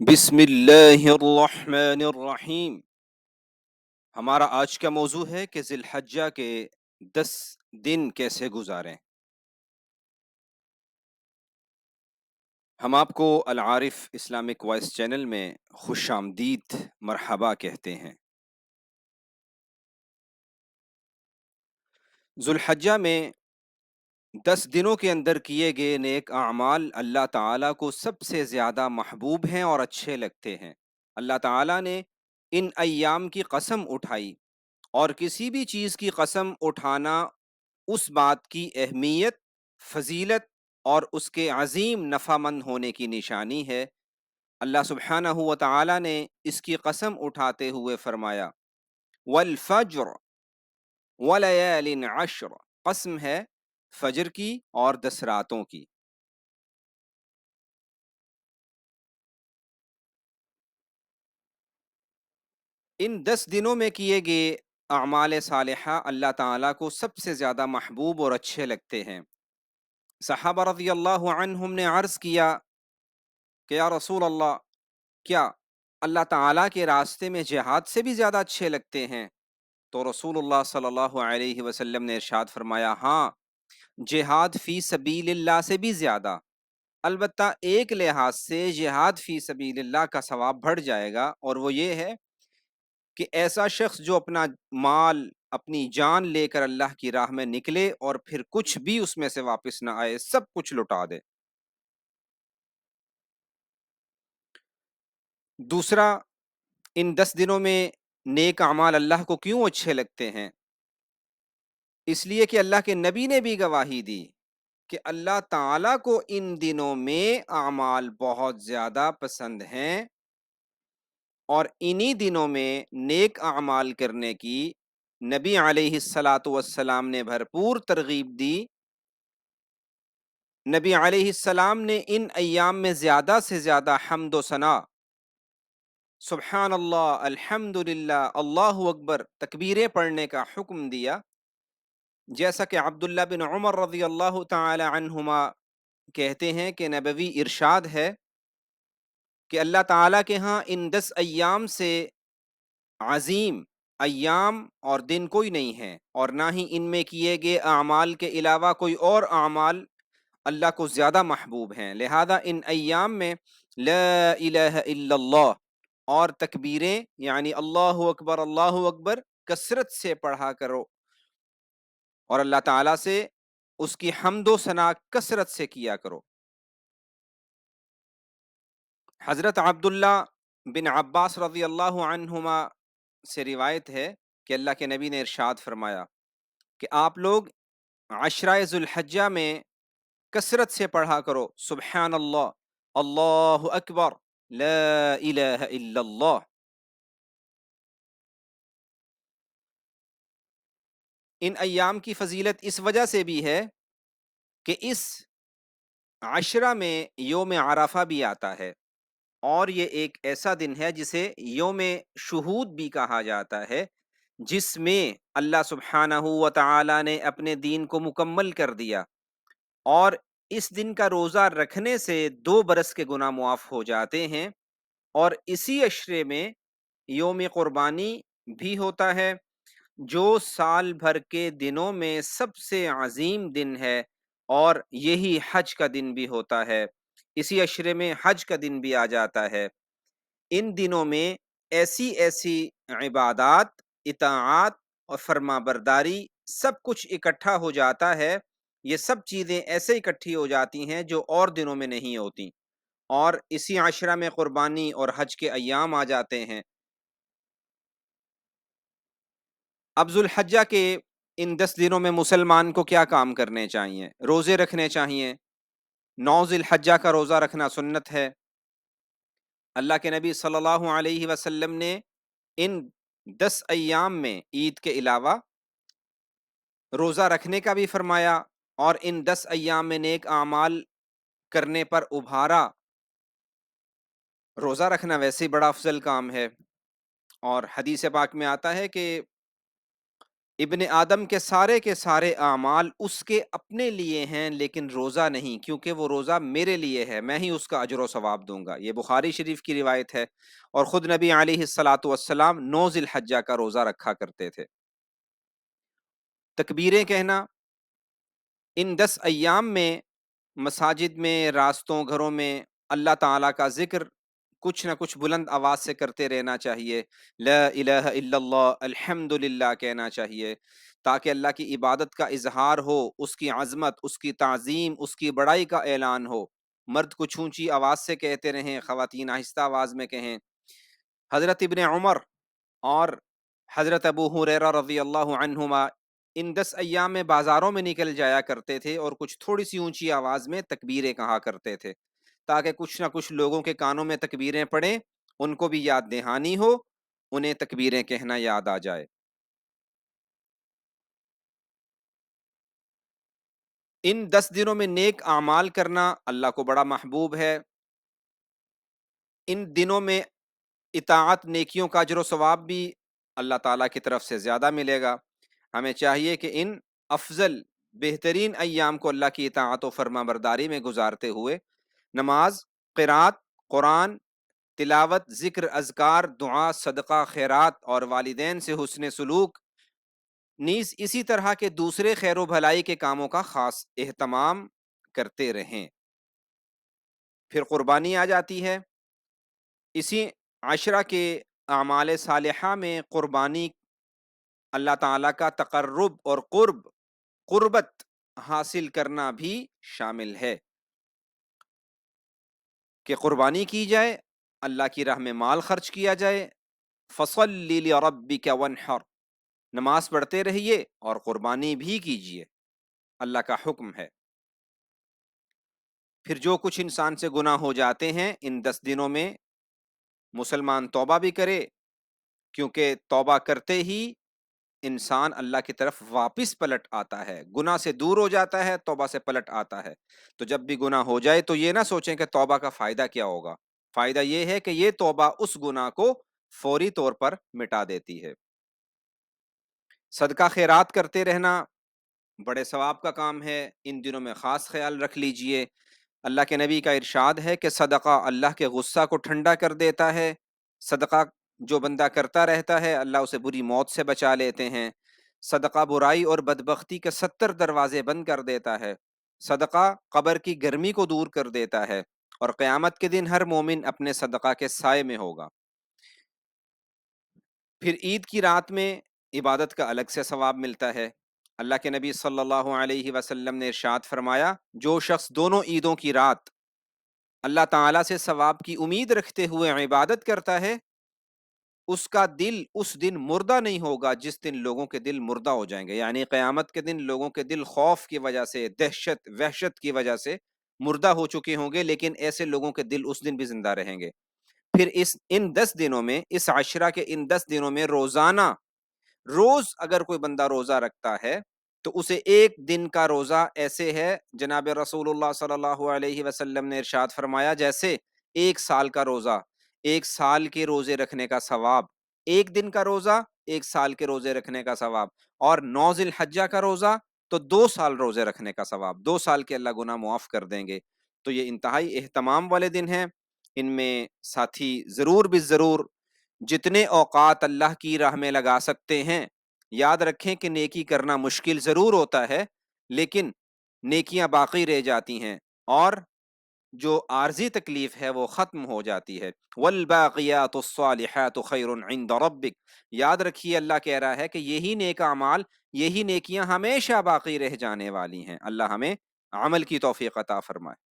بسم اللہ الرحمن الرحیم۔ ہمارا آج کا موضوع ہے کہ ذی الحجہ کے 10 دن کیسے گزاریں۔ ہم آپ کو العارف اسلامک وائس چینل میں خوش آمدید مرحبا کہتے ہیں۔ ذی الحجہ میں 10 دنوں کے اندر کیے گئے نیک اعمال اللہ تعالیٰ کو سب سے زیادہ محبوب ہیں اور اچھے لگتے ہیں۔ اللہ تعالیٰ نے ان ایام کی قسم اٹھائی، اور کسی بھی چیز کی قسم اٹھانا اس بات کی اہمیت، فضیلت اور اس کے عظیم نفع مند ہونے کی نشانی ہے۔ اللہ سبحانہ و تعالی نے اس کی قسم اٹھاتے ہوئے فرمایا والفجر ولیال عشر، قسم ہے فجر کی اور 10 راتوں کی۔ ان 10 دنوں میں کیے گئے اعمال صالحہ اللہ تعالیٰ کو سب سے زیادہ محبوب اور اچھے لگتے ہیں۔ صحابہ رضی اللہ عنہم نے عرض کیا کہ یا رسول اللہ، کیا اللہ تعالیٰ کے راستے میں جہاد سے بھی زیادہ اچھے لگتے ہیں؟ تو رسول اللہ صلی اللہ علیہ وسلم نے ارشاد فرمایا، ہاں، جہاد فی سبیل اللہ سے بھی زیادہ۔ البتہ ایک لحاظ سے جہاد فی سبیل اللہ کا ثواب بڑھ جائے گا، اور وہ یہ ہے کہ ایسا شخص جو اپنا مال، اپنی جان لے کر اللہ کی راہ میں نکلے اور پھر کچھ بھی اس میں سے واپس نہ آئے، سب کچھ لٹا دے۔ دوسرا، ان 10 دنوں میں نیک اعمال اللہ کو کیوں اچھے لگتے ہیں؟ اس لیے کہ اللہ کے نبی نے بھی گواہی دی کہ اللہ تعالیٰ کو ان دنوں میں اعمال بہت زیادہ پسند ہیں، اور انہی دنوں میں نیک اعمال کرنے کی نبی علیہ الصلاۃ والسلام نے بھرپور ترغیب دی۔ نبی علیہ السلام نے ان ایام میں زیادہ سے زیادہ حمد و ثنا، سبحان اللہ، الحمد للہ، اللہ اکبر، تکبیریں پڑھنے کا حکم دیا، جیسا کہ عبداللہ بن عمر رضی اللہ تعالی عنہما کہتے ہیں کہ نبوی ارشاد ہے کہ اللہ تعالیٰ کے ہاں ان 10 ایام سے عظیم ایام اور دن کوئی نہیں ہے، اور نہ ہی ان میں کیے گئے اعمال کے علاوہ کوئی اور اعمال اللہ کو زیادہ محبوب ہیں۔ لہذا ان ایام میں لا الہ الا اللہ اور تکبیریں، یعنی اللہ اکبر کثرت سے پڑھا کرو، اور اللہ تعالیٰ سے اس کی حمد و ثنا کثرت سے کیا کرو۔ حضرت عبداللہ بن عباس رضی اللہ عنہما سے روایت ہے کہ اللہ کے نبی نے ارشاد فرمایا کہ آپ لوگ عشرہ ذو الحجہ میں کثرت سے پڑھا کرو سبحان اللہ، اللہ اکبر، لا الہ الا اللہ۔ ان ایام کی فضیلت اس وجہ سے بھی ہے کہ اس عشرہ میں یوم عرفہ بھی آتا ہے، اور یہ ایک ایسا دن ہے جسے یوم شہود بھی کہا جاتا ہے، جس میں اللہ سبحانہ و تعالی نے اپنے دین کو مکمل کر دیا، اور اس دن کا روزہ رکھنے سے 2 برس کے گناہ معاف ہو جاتے ہیں۔ اور اسی عشرے میں یوم قربانی بھی ہوتا ہے، جو سال بھر کے دنوں میں سب سے عظیم دن ہے، اور یہی حج کا دن بھی ہوتا ہے۔ اسی عشرے میں حج کا دن بھی آ جاتا ہے۔ ان دنوں میں ایسی ایسی عبادات، اطاعات اور فرما برداری سب کچھ اکٹھا ہو جاتا ہے۔ یہ سب چیزیں ایسے اکٹھی ہو جاتی ہیں جو اور دنوں میں نہیں ہوتی، اور اسی عشرہ میں قربانی اور حج کے ایام آ جاتے ہیں۔ اب ذو الحجہ کے ان 10 دنوں میں مسلمان کو کیا کام کرنے چاہیے؟ روزے رکھنے چاہیے۔ 9 ذی الحجہ کا روزہ رکھنا سنت ہے۔ اللہ کے نبی صلی اللہ علیہ وسلم نے ان 10 ایام میں عید کے علاوہ روزہ رکھنے کا بھی فرمایا، اور ان 10 ایام میں نیک اعمال کرنے پر ابھارا۔ روزہ رکھنا ویسے ہی بڑا افضل کام ہے، اور حدیث پاک میں آتا ہے کہ ابن آدم کے سارے اعمال اس کے اپنے لیے ہیں لیکن روزہ نہیں، کیونکہ وہ روزہ میرے لیے ہے، میں ہی اس کا اجر و ثواب دوں گا۔ یہ بخاری شریف کی روایت ہے، اور خود نبی علیہ الصلاۃ والسلام 9 ذی الحجہ کا روزہ رکھا کرتے تھے۔ تکبیریں کہنا ان 10 ایام میں مساجد میں، راستوں، گھروں میں اللہ تعالیٰ کا ذکر کچھ نہ کچھ بلند آواز سے کرتے رہنا چاہیے۔ لا الہ الا اللہ، الحمد للہ کہنا چاہیے، تاکہ اللہ کی عبادت کا اظہار ہو، اس کی عظمت، اس کی تعظیم، اس کی بڑائی کا اعلان ہو۔ مرد کچھ اونچی آواز سے کہتے رہیں، خواتین آہستہ آواز میں کہیں۔ حضرت ابن عمر اور حضرت ابو ہریرہ رضی اللہ عنہما ان 10 ایام میں بازاروں میں نکل جایا کرتے تھے اور کچھ تھوڑی سی اونچی آواز میں تکبیریں کہا کرتے تھے، تاکہ کچھ نہ کچھ لوگوں کے کانوں میں تکبیریں پڑیں، ان کو بھی یاد دہانی ہو، انہیں تکبیریں کہنا یاد آ جائے۔ ان 10 دنوں میں نیک اعمال کرنا اللہ کو بڑا محبوب ہے۔ ان دنوں میں اطاعت، نیکیوں کا اجر و ثواب بھی اللہ تعالیٰ کی طرف سے زیادہ ملے گا۔ ہمیں چاہیے کہ ان افضل، بہترین ایام کو اللہ کی اطاعت و فرما برداری میں گزارتے ہوئے نماز، قرات، قرآن، تلاوت، ذکر، اذکار، دعا، صدقہ، خیرات اور والدین سے حسن سلوک، نیز اسی طرح کے دوسرے خیر و بھلائی کے کاموں کا خاص اہتمام کرتے رہیں۔ پھر قربانی آ جاتی ہے۔ اسی عشرہ کے اعمال صالحہ میں قربانی اللہ تعالیٰ کا تقرب اور قربت حاصل کرنا بھی شامل ہے، کہ قربانی کی جائے، اللہ کی راہ میں مال خرچ کیا جائے۔ فَصَلِّ لِرَبِّكَ وَانْحَرْ، نماز پڑھتے رہیے اور قربانی بھی کیجیے، اللہ کا حکم ہے۔ پھر جو کچھ انسان سے گناہ ہو جاتے ہیں ان 10 دنوں میں مسلمان توبہ بھی کرے، کیونکہ توبہ کرتے ہی انسان اللہ کی طرف واپس پلٹ آتا ہے، گناہ سے دور ہو جاتا ہے، توبہ سے پلٹ آتا ہے۔ تو جب بھی گناہ ہو جائے تو یہ نہ سوچیں کہ توبہ کا فائدہ کیا ہوگا، فائدہ یہ ہے کہ یہ توبہ اس گناہ کو فوری طور پر مٹا دیتی ہے۔ صدقہ خیرات کرتے رہنا بڑے ثواب کا کام ہے، ان دنوں میں خاص خیال رکھ لیجئے۔ اللہ کے نبی کا ارشاد ہے کہ صدقہ اللہ کے غصہ کو ٹھنڈا کر دیتا ہے، صدقہ جو بندہ کرتا رہتا ہے اللہ اسے بری موت سے بچا لیتے ہیں، صدقہ برائی اور بدبختی کے 70 دروازے بند کر دیتا ہے، صدقہ قبر کی گرمی کو دور کر دیتا ہے، اور قیامت کے دن ہر مومن اپنے صدقہ کے سائے میں ہوگا۔ پھر عید کی رات میں عبادت کا الگ سے ثواب ملتا ہے۔ اللہ کے نبی صلی اللہ علیہ وسلم نے ارشاد فرمایا، جو شخص دونوں عیدوں کی رات اللہ تعالیٰ سے ثواب کی امید رکھتے ہوئے عبادت کرتا ہے، اس کا دل اس دن مردہ نہیں ہوگا جس دن لوگوں کے دل مردہ ہو جائیں گے، یعنی قیامت کے دن لوگوں کے دل خوف کی وجہ سے، دہشت، وحشت کی وجہ سے مردہ ہو چکے ہوں گے، لیکن ایسے لوگوں کے دل اس دن بھی زندہ رہیں گے۔ پھر ان 10 دنوں میں، اس عشرہ کے ان 10 دنوں میں روزانہ، روز اگر کوئی بندہ روزہ رکھتا ہے تو اسے ایک دن کا روزہ ایسے ہے، جناب رسول اللہ صلی اللہ علیہ وسلم نے ارشاد فرمایا، جیسے ایک سال کا روزہ، ایک سال کے روزے رکھنے کا ثواب، ایک دن کا روزہ ایک سال کے روزے رکھنے کا ثواب، اور 9 ذی الحجہ کا روزہ تو 2 سال روزے رکھنے کا ثواب، 2 سال کے اللہ گناہ معاف کر دیں گے۔ تو یہ انتہائی اہتمام والے دن ہیں، ان میں ساتھی ضرور بھی ضرور جتنے اوقات اللہ کی راہ میں لگا سکتے ہیں۔ یاد رکھیں کہ نیکی کرنا مشکل ضرور ہوتا ہے، لیکن نیکیاں باقی رہ جاتی ہیں، اور جو عارضی تکلیف ہے وہ ختم ہو جاتی ہے۔ والباقیات الصالحات خیر عند ربک، یاد رکھیے اللہ کہہ رہا ہے کہ یہی نیک اعمال، یہی نیکیاں ہمیشہ باقی رہ جانے والی ہیں۔ اللہ ہمیں عمل کی توفیق عطا فرمائے۔